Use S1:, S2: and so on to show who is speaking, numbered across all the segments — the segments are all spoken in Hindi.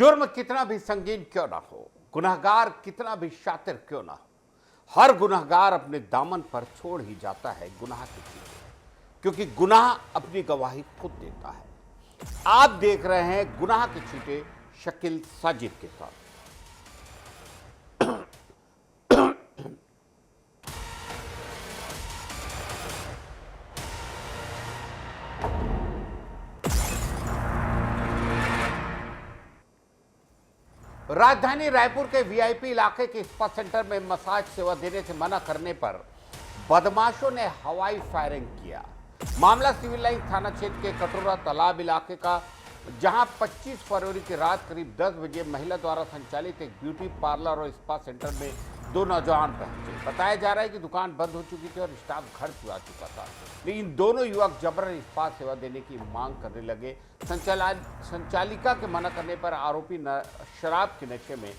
S1: जुर्म कितना भी संगीन क्यों ना हो, गुनहगार कितना भी शातिर क्यों ना हो, हर गुनहगार अपने दामन पर छोड़ ही जाता है गुनाह के चीटे, क्योंकि गुनाह अपनी गवाही खुद देता है। आप देख रहे हैं गुनाह के चीटे शकील साजिद के साथ। राजधानी रायपुर के वीआईपी इलाके के स्पा सेंटर में मसाज सेवा देने से मना करने पर बदमाशों ने हवाई फायरिंग किया। मामला सिविल लाइन थाना क्षेत्र के कटोरा तालाब इलाके का, जहां 25 फरवरी की रात करीब 10 बजे महिला द्वारा संचालित एक ब्यूटी पार्लर और स्पा सेंटर में दो नौजवान पहुंचे। बताया जा रहा है कि दुकान बंद हो चुकी थी और स्टाफ घर चुरा चुका था, लेकिन दोनों युवक जबरन स्पा सेवा देने की मांग करने लगे। संचालिका के मना करने पर आरोपी शराब के नशे में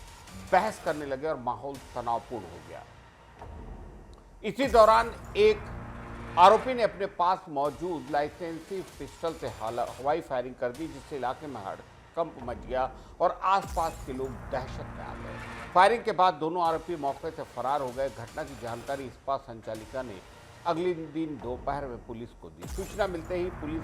S1: बहस करने लगे और माहौल तनावपूर्ण हो गया। इसी दौरान एक आरोपी ने अपने पास मौजूद लाइसेंसी पिस्टल से हवाई फायरिंग कर दी, जिससे इलाके में हड़कंप मच गया और आसपास के लोग दहशत में आ गए। फायरिंग के बाद दोनों आरोपी मौके से फरार हो गए। घटना की जानकारी स्पा संचालिका ने अगले दिन दोपहर में पुलिस को दी। सूचना मिलते ही पुलिस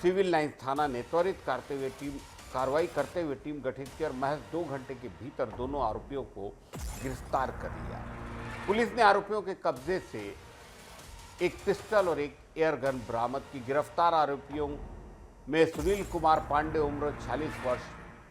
S1: सिविल लाइन थाना ने त्वरित कार्रवाई करते हुए टीम गठित की और महज 2 घंटे के भीतर दोनों आरोपियों को गिरफ्तार कर लिया। पुलिस ने आरोपियों के कब्जे से एक पिस्टल और एक एयर गन बरामद की। गिरफ्तार आरोपियों में सुनील कुमार पांडे उम्र 46 वर्ष,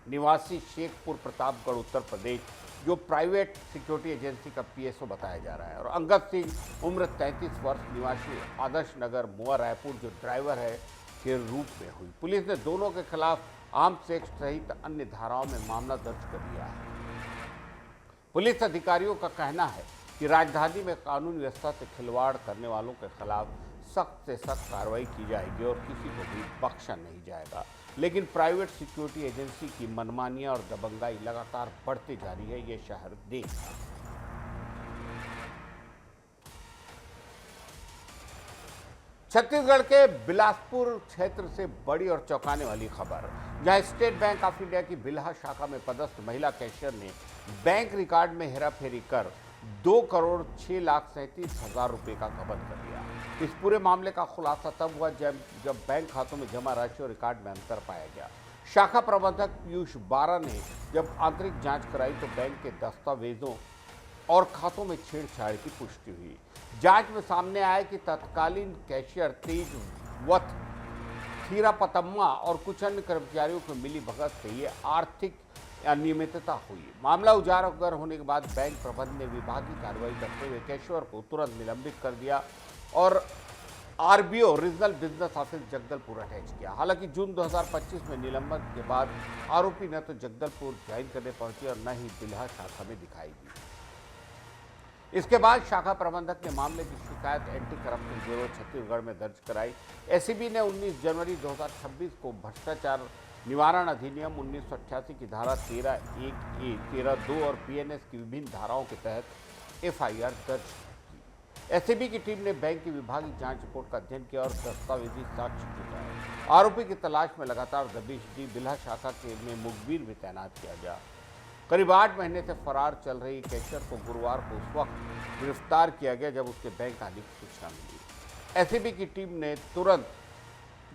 S1: निवासी शेखपुर प्रतापगढ़ उत्तर प्रदेश, जो प्राइवेट सिक्योरिटी एजेंसी का पीएसओ बताया जा रहा है, और अंगद सिंह उम्र 33 वर्ष, निवासी आदर्श नगर मुआ रायपुर, जो ड्राइवर है के रूप में हुई। पुलिस ने दोनों के खिलाफ आर्म्स एक्ट सहित अन्य धाराओं में मामला दर्ज कर लिया है। पुलिस अधिकारियों का कहना है कि राजधानी में कानून व्यवस्था से खिलवाड़ करने वालों के खिलाफ सख्त से सख्त कार्रवाई की जाएगी और किसी को भी बख्शा नहीं जाएगा। लेकिन प्राइवेट सिक्योरिटी एजेंसी की मनमानियां और दबंगाई लगातार बढ़ती जा रही है, ये शहर देख रहा है। छत्तीसगढ़ के बिलासपुर क्षेत्र से बड़ी और चौंकाने वाली खबर, जहां स्टेट बैंक ऑफ इंडिया की बिल्हा शाखा में पदस्थ महिला कैशियर ने बैंक रिकॉर्ड में हेराफेरी कर 2,06,37,000 रुपए का गबन कर लिया। इस पूरे मामले का खुलासा तब हुआ जब बैंक खातों में जमा राशि और रिकॉर्ड में अंतर पाया गया। शाखा प्रबंधक पीयूष बारा ने जब आंतरिक जांच कराई तो बैंक के दस्तावेजों और खातों में छेड़छाड़ की पुष्टि हुई। जांच में सामने आया कि तत्कालीन कैशियर तेज वथ थीरापतम्मा और कुछ अन्य कर्मचारियों को मिली भगत से ये आर्थिक अनियमितता हुई। मामला उजागर होने के बाद बैंक प्रबंधन ने विभागीय कार्रवाई करते हुए कैशियर को तुरंत निलंबित कर दिया और RBO regional business office Jagdalpur attach किया। हालांकि जून 2025 में निलंबन के बाद आरोपी न तो जगदलपुर ज्वाइन करने पहुंचे और न ही बिल्हा शाखा में दिखाई दी। इसके बाद शाखा प्रबंधक ने मामले की शिकायत एंटी करप्शन ब्यूरो छत्तीसगढ़ में दर्ज कराई। एसीबी ने 19 जनवरी 2026 को भ्रष्टाचार निवारण अधिनियम 1988 की धारा 13(1)(a), 13(2) और पीएनएस की विभिन्न धाराओं के तहत एफआईआर दर्ज की। एसीबी की टीम ने बैंक की विभागीय जांच रिपोर्ट का अध्ययन किया और दस्तावेजी साक्ष्य जुटाए। आरोपी की तलाश में लगातार दबिश दी। बिल्हा शाखा के में मुखबिर भी तैनात किया गया। करीब 8 महीने से फरार चल रही कैशियर को गुरुवार को उस वक्त गिरफ्तार किया गया जब उसके बैंक आने की सूचना मिली। एसीबी की टीम ने तुरंत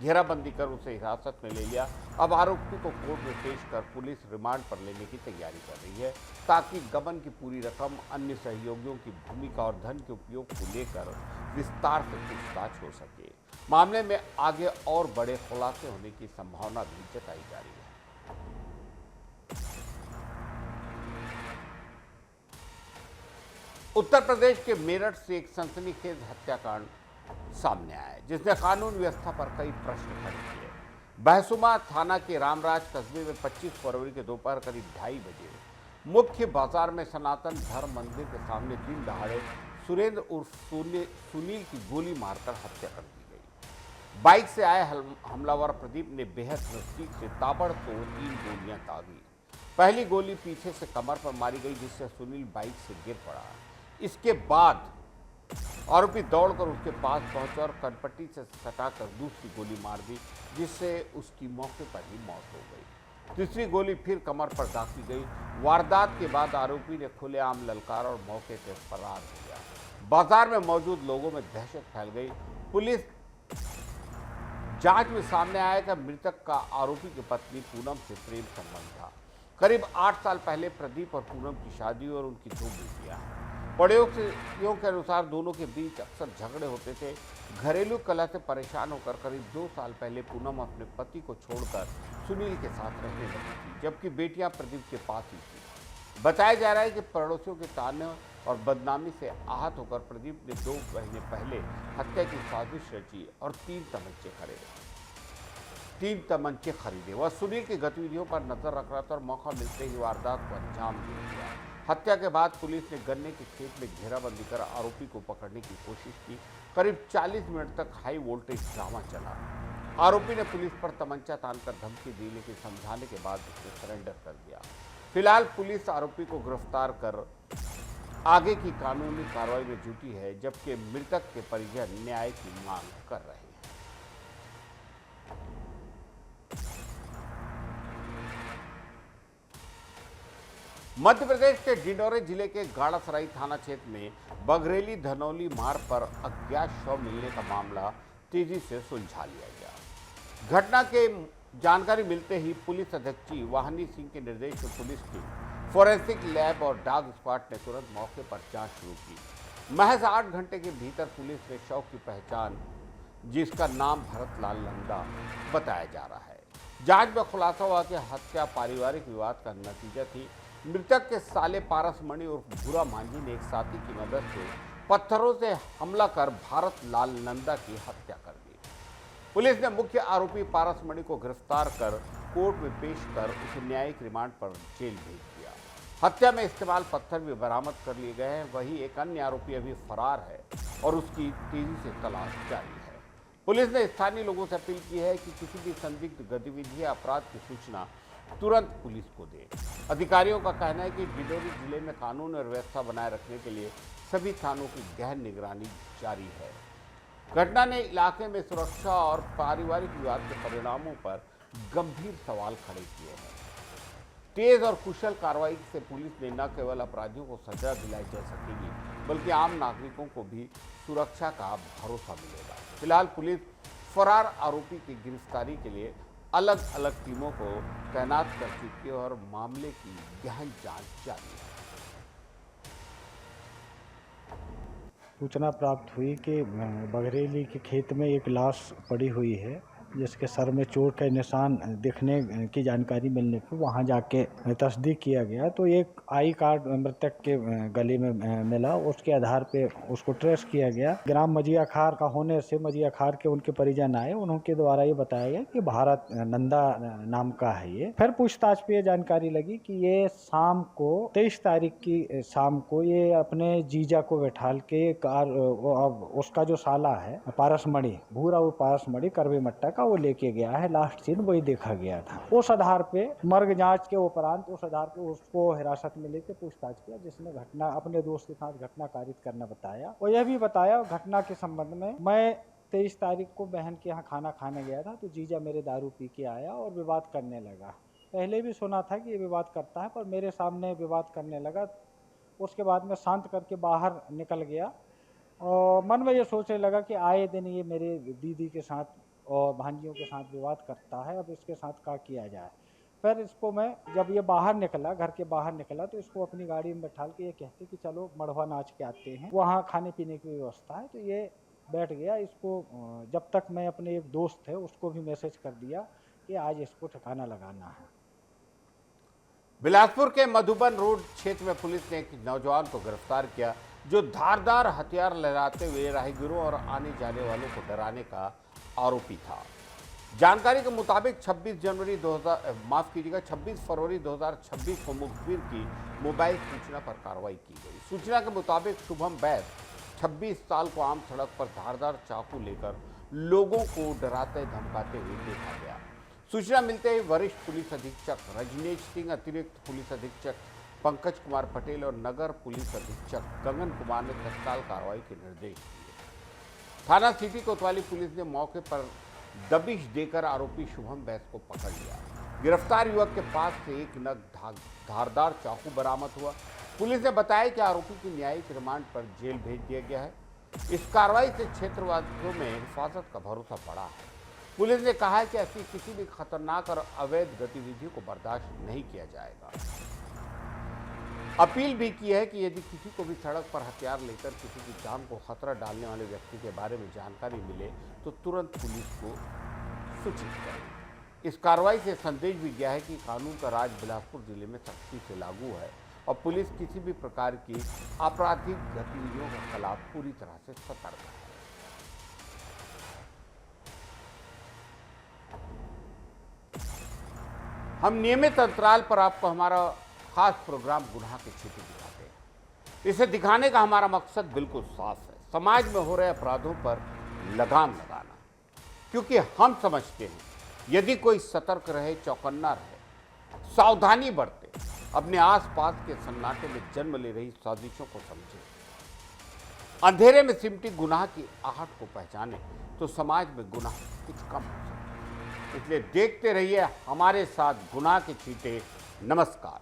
S1: घेराबंदी कर उसे हिरासत में ले लिया। अब आरोपी को कोर्ट में पेश कर पुलिस रिमांड पर लेने की तैयारी कर रही है, ताकि गबन की पूरी रकम, अन्य सहयोगियों की भूमिका और धन के उपयोग को लेकर विस्तार से पूछताछ हो सके। मामले में आगे और बड़े खुलासे होने की संभावना भी जताई जा रही है। उत्तर प्रदेश के मेरठ से एक सनसनीखेज हत्याकांड सामने आया है, जिसने कानून व्यवस्था पर कई प्रश्न खड़े किए। बहसुमा थाना के रामराज कस्बे में 25 फरवरी के दोपहर करीब 2:30 बजे मुख्य बाजार में सनातन धर्म मंदिर के सामने दिन दहाड़े सुरेंद्र उर्फ सुनील की गोली मारकर हत्या कर दी गई। बाइक से आए हमलावर प्रदीप ने बेहद नजदीक से ताबड़तोड़ 3 गोलियां दागी। पहली गोली पीछे से कमर पर मारी गई, जिससे सुनील बाइक से गिर पड़ा। इसके बाद आरोपी दौड़कर उसके पास पहुंचा और कनपट्टी से सटाकर दूसरी गोली मार दी, जिससे उसकी मौके पर ही मौत हो गई। तीसरी गोली फिर कमर पर दागी गई। वारदात के बाद आरोपी ने खुलेआम ललकार और मौके से फरार हो गया। बाजार में मौजूद लोगों में दहशत फैल गई। पुलिस जांच में सामने आया कि मृतक का आरोपी की पत्नी पूनम से प्रेम संबंध था। करीब 8 साल पहले प्रदीप और पूनम की शादी और उनकी 2 बेटियां हैं। पड़ोसियों के अनुसार दोनों के बीच अक्सर झगड़े होते थे। घरेलू कलह से परेशान होकर करीब 2 साल पहले पूनम अपने पति को छोड़कर सुनील के साथ रहने लगी थी, जबकि बेटियां प्रदीप के पास ही थी। बताया जा रहा है कि पड़ोसियों के ताने और बदनामी से आहत होकर प्रदीप ने 2 महीने पहले हत्या की साजिश रची और 3 तमंचे खरीदे। वह सुनील की गतिविधियों पर नजर रख रहा था और मौका मिलते ही वारदात को अंजाम दे दिया। हत्या के बाद पुलिस ने गन्ने के खेत में घेराबंदी कर आरोपी को पकड़ने की कोशिश की। करीब 40 मिनट तक हाई वोल्टेज ड्रामा चला। आरोपी ने पुलिस पर तमंचा तानकर धमकी दी, लेकिन समझाने के बाद उसने सरेंडर कर दिया। फिलहाल पुलिस आरोपी को गिरफ्तार कर आगे की कानूनी कार्रवाई में जुटी है, जबकि मृतक के परिजन न्याय की मांग कर रहे हैं। मध्य प्रदेश के डिंडौरी जिले के गाड़ासराय थाना क्षेत्र में बघरेली धनौली मार्ग पर अज्ञात शव मिलने का मामला तेजी से सुलझा लिया गया। घटना के जानकारी मिलते ही पुलिस अधीक्षक वाहनी सिंह के निर्देश में पुलिस टीम, फोरेंसिक लैब और डॉग स्क्वाड ने तुरंत मौके पर जांच शुरू की। महज 8 घंटे के भीतर पुलिस ने शव की पहचान, जिसका नाम भरत लाल नंदा बताया जा रहा है। जांच में खुलासा हुआ कि हत्या पारिवारिक विवाद का नतीजा थी। मृतक के साले पारस मणि और भूरा मांझी ने एक साथी की मदद से पत्थरों से हमला कर भारत लाल नंदा की हत्या कर दी। पुलिस ने मुख्य आरोपी पारस मणि को गिरफ्तार कर कोर्ट में पेश कर उसे न्यायिक रिमांड पर जेल भेज दिया। हत्या में इस्तेमाल पत्थर भी बरामद कर लिए गए हैं। वहीं एक अन्य आरोपी अभी फरार है और उसकी तेजी से तलाश जारी है। पुलिस ने स्थानीय लोगों से अपील की है कि किसी भी संदिग्ध गतिविधि या अपराध की सूचना तुरंत पुलिस को दे। अधिकारियों का कहना है कि डिंडौरी जिले में कानून और व्यवस्था बनाए रखने के लिए सभी थानों की गहन निगरानी जारी है। घटना ने इलाके में सुरक्षा और पारिवारिक विवाद के परिणामों पर गंभीर सवाल खड़े किए हैं। तेज और कुशल कार्रवाई से पुलिस ने न केवल अपराधियों को सजा दिलाई जा सकेगी, बल्कि आम नागरिकों को भी सुरक्षा का भरोसा मिलेगा। फिलहाल पुलिस फरार आरोपी की गिरफ्तारी के लिए अलग अलग टीमों को तैनात कर चुकी है और मामले की गहन जांच जारी है।
S2: सूचना प्राप्त हुई कि बघरेली के खेत में एक लाश पड़ी हुई है, जिसके सर में चोट के निशान दिखने की जानकारी मिलने पर वहां जाके तस्दीक किया गया तो एक आई कार्ड मृतक के गले में मिला। उसके आधार पे उसको ट्रेस किया गया। ग्राम मजिया खार का होने से मजिया खार के उनके परिजन आए, उनके द्वारा ये बताया गया कि भारत नंदा नाम का है ये। फिर पूछताछ पे ये जानकारी लगी कि ये शाम को 23 तारीख की शाम को ये अपने जीजा को बैठाल के कार उसका जो साला है पारसमणि भूरा वो पारसमणि करवे मट्टा वो लेके गया है। लास्ट सीन वही देखा गया था। उस आधार पे मर्ग जांच के उपरांत उस आधार पे उसको हिरासत में लेके पूछताछ किया, जिसने घटना अपने दोस्त के साथ घटना कारित करना बताया और यह भी बताया घटना के संबंध में, मैं 23 तारीख को बहन के यहाँ खाना खाने गया था तो जीजा मेरे दारू पी के आया और विवाद करने लगा। पहले भी सुना था कि ये विवाद करता है, पर मेरे सामने विवाद करने लगा। उसके बाद में शांत करके बाहर निकल गया और मन में ये सोचने लगा कि आए दिन ये मेरे दीदी के साथ और भांजियों के साथ विवाद करता है, अब इसके साथ क्या किया जाए। फिर इसको मैं जब ये बाहर निकला, घर के बाहर निकला, तो इसको अपनी गाड़ी में बैठा के ये कहते कि चलो मड़वा नाच के आते हैं, वहाँ खाने पीने की व्यवस्था है। तो ये बैठ गया। इसको जब तक मैं अपने एक दोस्त है उसको भी मैसेज कर दिया कि आज इसको ठिकाना लगाना है।
S1: बिलासपुर के मधुबन रोड क्षेत्र में पुलिस ने एक नौजवान को गिरफ्तार किया, जो धारदार हथियार लहराते हुए राहगीरों और आने जाने वालों को डराने का आरोपी था। जानकारी के मुताबिक 26 फरवरी 2026 को मुखबिर की मोबाइल सूचना पर कार्रवाई की गई। सूचना के मुताबिक शुभम बैस 26 साल को आम सड़क पर धारदार चाकू लेकर लोगों को डराते धमकाते हुए देखा गया। सूचना मिलते ही वरिष्ठ पुलिस अधीक्षक रजनीश सिंह, अतिरिक्त पुलिस अधीक्षक पंकज कुमार पटेल और नगर पुलिस अधीक्षक गगन कुमार ने तत्काल कार्रवाई के निर्देश दिए। थाना सिटी कोतवाली पुलिस ने मौके पर दबिश देकर आरोपी शुभम बैस को पकड़ लिया। गिरफ्तार युवक के पास से एक नग धारदार चाकू बरामद हुआ। पुलिस ने बताया कि आरोपी की न्यायिक रिमांड पर जेल भेज दिया गया है। इस कार्रवाई से क्षेत्रवासियों में हिफाजत का भरोसा बढ़ा है। पुलिस ने कहा है कि ऐसी किसी भी खतरनाक और अवैध गतिविधियों को बर्दाश्त नहीं किया जाएगा। अपील भी की है कि यदि किसी को भी सड़क पर हथियार लेकर किसी की जान को खतरा डालने वाले व्यक्ति के बारे में जानकारी मिले तो तुरंत पुलिस को सूचित करें। इस कार्रवाई से संदेश भी गया है कि कानून का राज बिलासपुर जिले में सख्ती से लागू है और पुलिस किसी भी प्रकार की आपराधिक गतिविधियों के खिलाफ पूरी तरह से सतर्क है। हम नियमित अंतराल पर आपको हमारा खास प्रोग्राम गुनाह के छींटे दिखाते हैं। इसे दिखाने का हमारा मकसद बिल्कुल साफ है, समाज में हो रहे अपराधों पर लगाम लगाना। क्योंकि हम समझते हैं यदि कोई सतर्क रहे, चौकन्ना रहे, सावधानी बरते, अपने आसपास के सन्नाटे में जन्म ले रही साजिशों को समझे, अंधेरे में सिमटी गुनाह की आहट को पहचाने, तो समाज में गुनाह कुछ कम हो सकता है। इसलिए देखते रहिए हमारे साथ गुनाह के छींटे। नमस्कार।